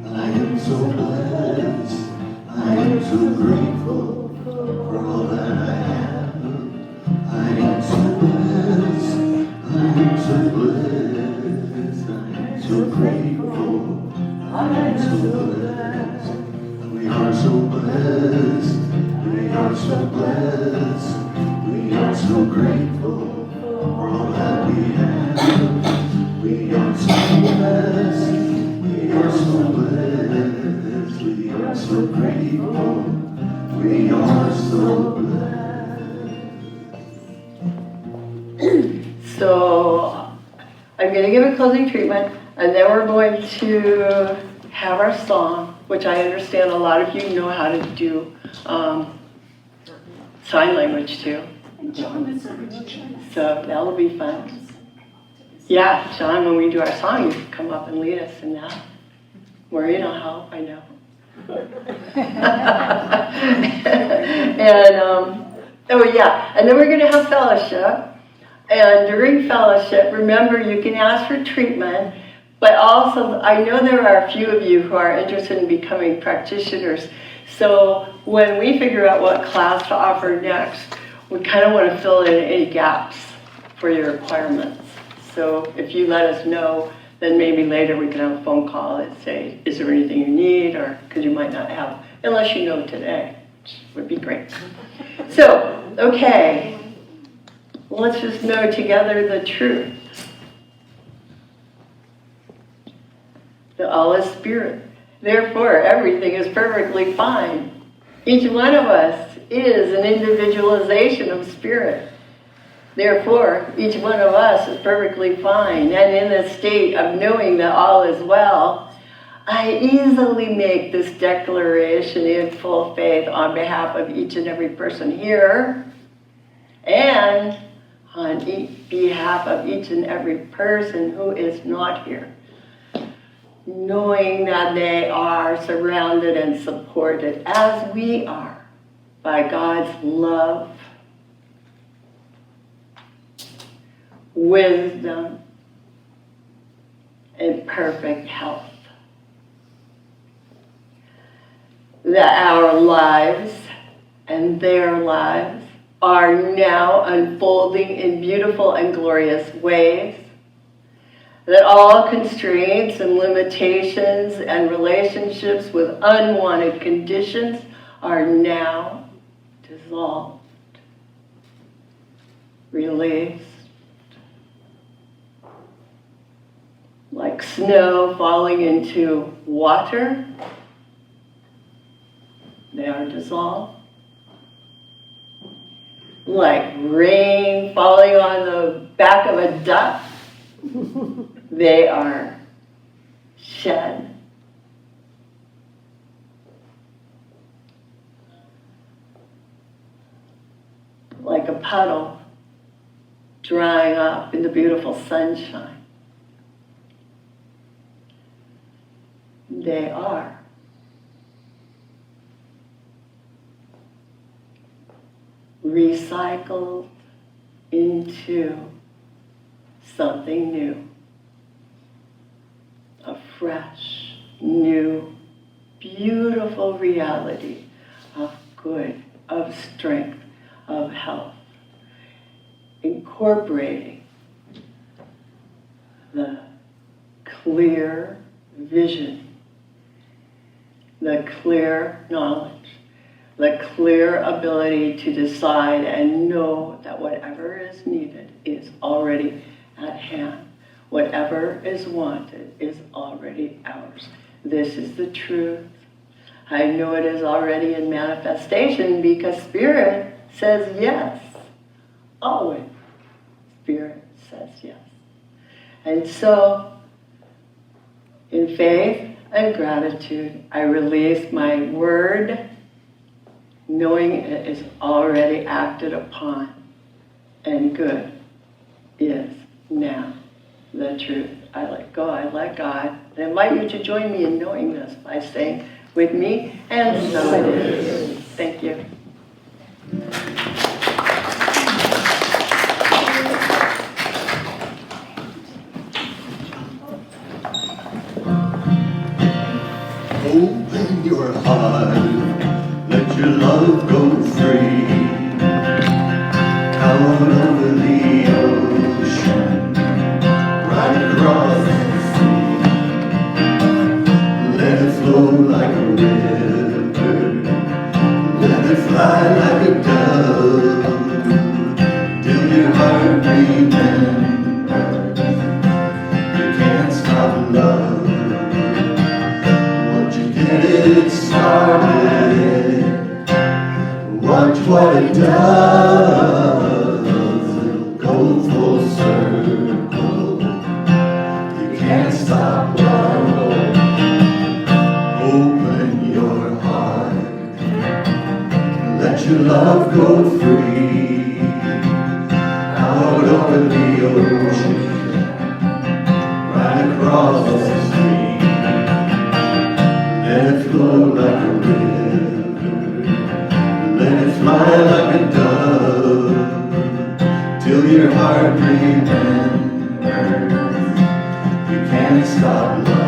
I am so blessed, I am so grateful for all that I have. I am so blessed, I am so blessed, I am so grateful, I am so blessed. We are so blessed, we are so blessed, we are so grateful for all that we have. We are so blessed, we are so blessed, we are so grateful, we are so blessed. So, I'm going to give a closing treatment, and then we're going to have our song, which I understand a lot of you know how to do sign language too. So that'll be fun. Yeah, John, when we do our song, you can come up and lead us in that. Maureen will help, I know. And, oh yeah, and then we're going to have fellowship. And during fellowship, remember, you can ask for treatment, but also, I know there are a few of you who are interested in becoming practitioners. So when we figure out what class to offer next, we kind of want to fill in any gaps for your requirements. So if you let us know, then maybe later we can have a phone call and say, is there anything you need? Or, because you might not have, unless you know today, which would be great. So, okay, let's just know together the truth. That all is Spirit. Therefore, everything is perfectly fine. Each one of us is an individualization of Spirit. Therefore, each one of us is perfectly fine, and in the state of knowing that all is well, I easily make this declaration in full faith on behalf of each and every person here, and on behalf of each and every person who is not here, knowing that they are surrounded and supported, as we are, by God's love, wisdom, and perfect health. That our lives and their lives are now unfolding in beautiful and glorious ways. That all constraints and limitations and relationships with unwanted conditions are now dissolved, released. Like snow falling into water, they are dissolved. Like rain falling on the back of a duck, they are shed. Like a puddle drying up in the beautiful sunshine. They are. Recycled into something new. A fresh, new, beautiful reality of good, of strength, of health. Incorporating the clear vision, the clear knowledge, the clear ability to decide and know that whatever is needed is already at hand. Whatever is wanted is already ours. This is the truth. I know it is already in manifestation because Spirit says yes. Always. Spirit says yes. And so, in faith and gratitude, I release my word, knowing it is already acted upon, and good is now the truth. I let go, I let God. I invite you to join me in knowing this by saying with me, and so it is. Thank you. Open your heart, let your love go free. Out over the ocean, right across the sea. Let it flow like a river, let it fly like a dove, till your heart remembers you can't stop love. Get it started, watch what it does, it'll go full circle, you can't stop love. Open your heart, let your love go free, out over the ocean, right across the street. Let it flow like a river, let it fly like a dove, till your heart remembers you can't stop love.